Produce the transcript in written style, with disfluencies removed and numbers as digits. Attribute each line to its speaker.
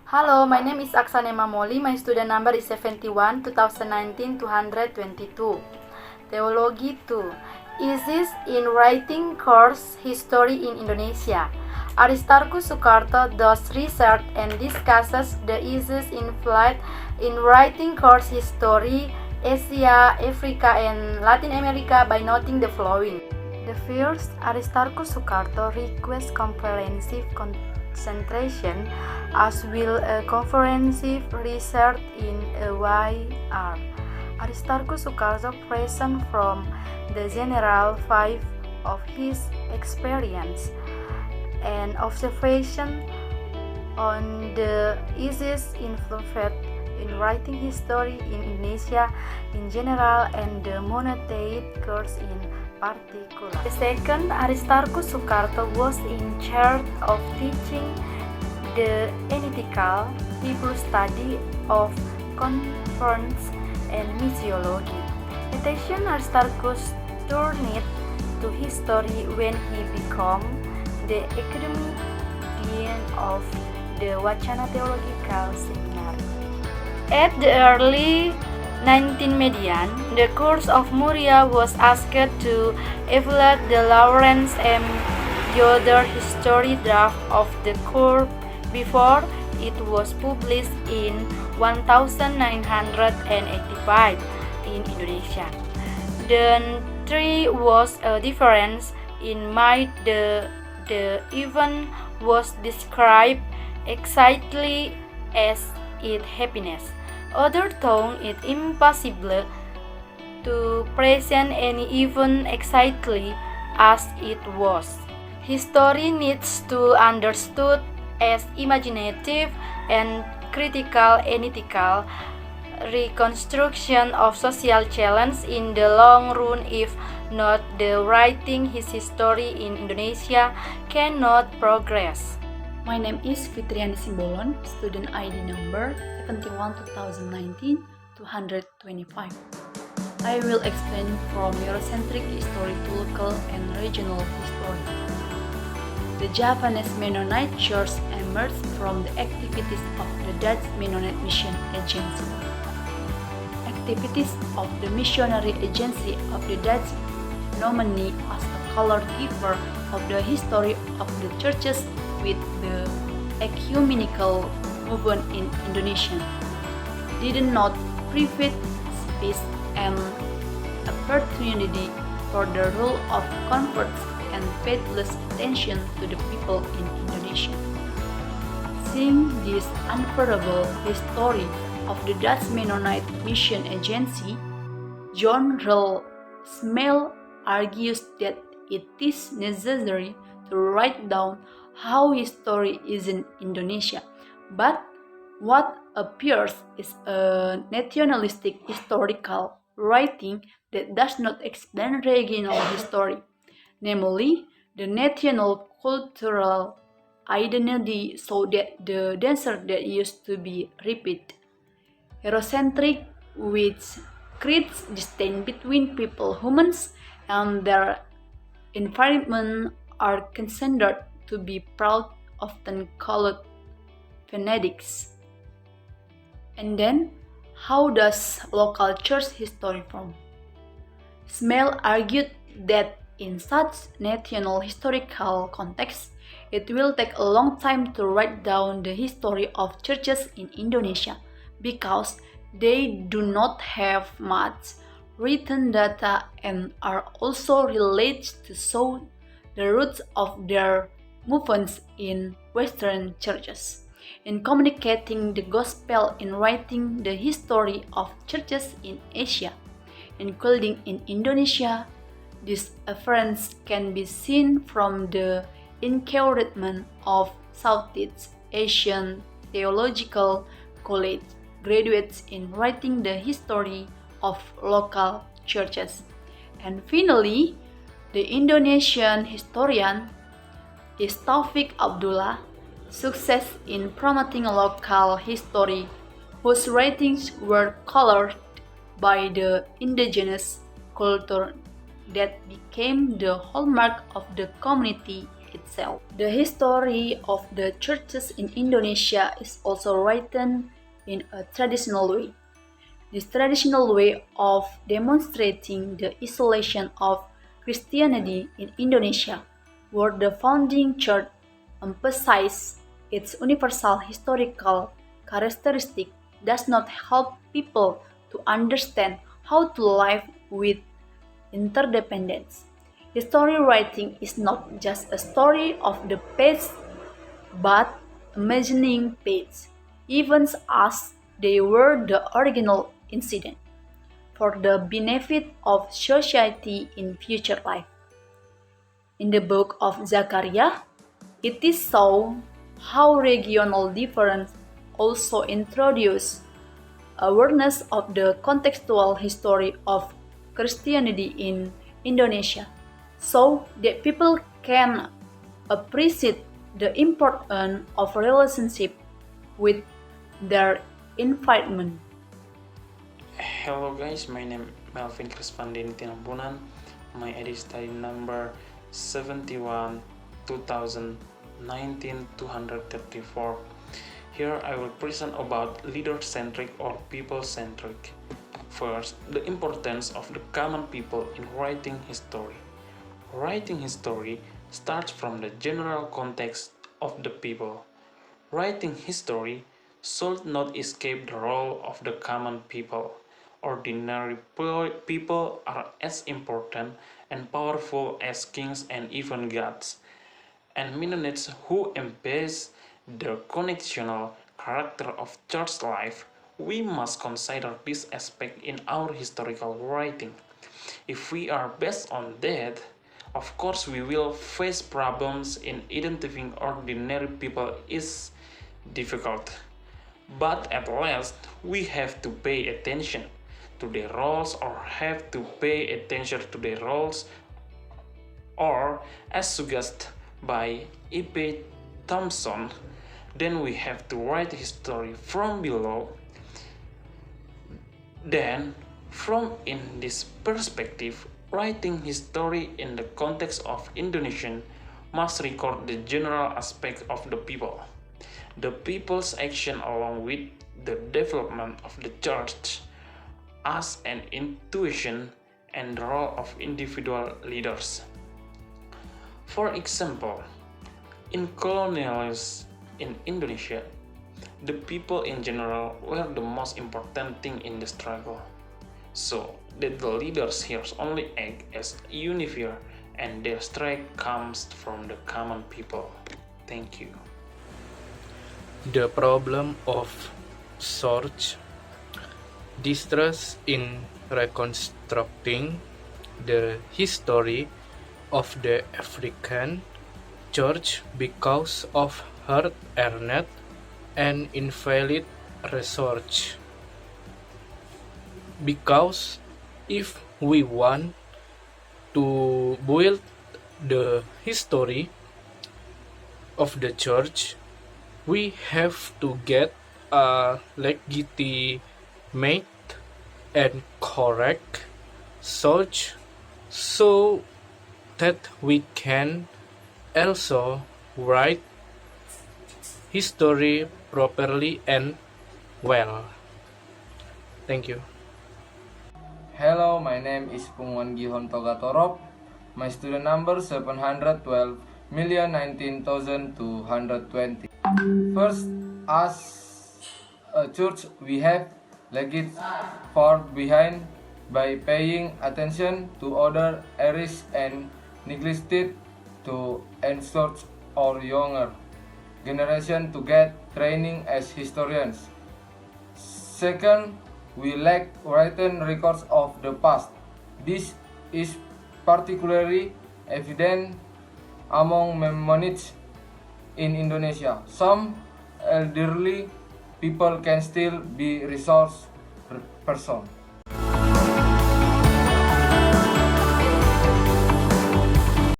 Speaker 1: Hello, my name is Aksane Mamoli. My student number is 71 2019 222. Theology 2. Thesis in Writing Course History in Indonesia. Aristarchus Sukarto does research and discusses the issues in flight in writing course history, Asia, Africa, and Latin America by noting the following. The first, Aristarchus Sukarto requests comprehensive concentration as will a comprehensive research in a YR. Aristarchus Sukarto presents from the general vibe of his experience and observation on the issues involved in writing history in Indonesia in general and the Monotheist course in particular. The second, Aristarchus Sukarto was in charge of teaching the analytical Hebrew study of conference and missiology. Attention, Aristarchus turned to history when he became the academic dean of the Wacana Theological Seminary. At the early 19th median, the Course of Muria was asked to evaluate the Lawrence M. Yoder history draft of the course before it was published in 1985 in Indonesia. The three was a difference in mind. The event was described exactly as its happiness. Others thought it impossible to present any event exactly as it was. History needs to be understood as imaginative and critical analytical reconstruction of social challenge in the long run. If not, the writing his history in Indonesia cannot progress.
Speaker 2: My name is Fitriani Simbolon, student ID number 71 2019 225. I will explain from Eurocentric history to local and regional history. The Japanese Mennonite Church emerged from the activities of the Dutch Mennonite Mission Agency. Activities of the missionary agency of the Dutch nominee as a color giver of the history of the churches with the ecumenical movement in Indonesia did not provide space and opportunity for the role of converts and paid less attention to the people in Indonesia. Seeing this unfavorable history of the Dutch Mennonite Mission Agency, John Rell Smale argues that it is necessary to write down how history is in Indonesia, but what appears is a nationalistic historical writing that does not explain regional history, namely the national cultural identity, so that the dancer that used to be repeat. Eurocentric, which creates distinction between people, humans, and their environment, are considered to be proud, often called fanatics. And then, how does local church history form? Smale argued that in such national historical context, it will take a long time to write down the history of churches in Indonesia because they do not have much written data and are also related to show the roots of their movements in Western churches. In communicating the gospel in writing the history of churches in Asia, including in Indonesia, this difference can be seen from the encouragement of Southeast Asian Theological College graduates in writing the history of local churches. And finally, the Indonesian historian is Taufik Abdullah, success in promoting local history, whose writings were colored by the indigenous culture that became the hallmark of the community itself. The history of the churches in Indonesia is also written in a traditional way. This traditional way of demonstrating the isolation of Christianity in Indonesia, where the founding church emphasized its universal historical characteristic, does not help people to understand how to live with interdependence. History writing is not just a story of the past, but imagining past events as they were the original incident, for the benefit of society in future life. In the book of Zachariah, it is shown how regional difference also introduce awareness of the contextual history of Christianity in Indonesia, so that people can appreciate the importance of relationship with their environment.
Speaker 3: Hello guys, my name is Melvin Crispandini Tinampunan. My ID study number 71 2019 234. Here I will present about leader-centric or people-centric. First, the importance of the common people in writing history. Writing history starts from the general context of the people. Writing history should not escape the role of the common people. Ordinary people are as important and powerful as kings and even gods. And Mennonites who embase the connectional character of church life, we must consider this aspect in our historical writing. If we are based on that, of course we will face problems in identifying ordinary people is difficult. But at last, we have to pay attention to their roles or as suggested by E.P. Thompson, then we have to write history from below. Then, from in this perspective, writing history in the context of Indonesian must record the general aspect of the people, the people's action along with the development of the church as an institution and the role of individual leaders. For example, in colonialism in Indonesia, the people in general were the most important thing in the struggle, so that the leaders here only act as unifier and their strength comes from the common people. Thank you.
Speaker 4: The problem of church distrust in reconstructing the history of the African church because of her errant and invalid research. Because if we want to build the history of the church, we have to get a legitimate and correct search so that we can also write history properly and well. Thank you.
Speaker 5: Hello, my name is Pungwan Gihon Togatorop. My student number 712,019,220. First, as a church, we have lagged far behind by paying attention to other areas and neglected to encourage our younger generation to get training as historians. Second, we lack written records of the past. This is particularly evident among Mennonites in Indonesia. Some elderly people can still be resource person.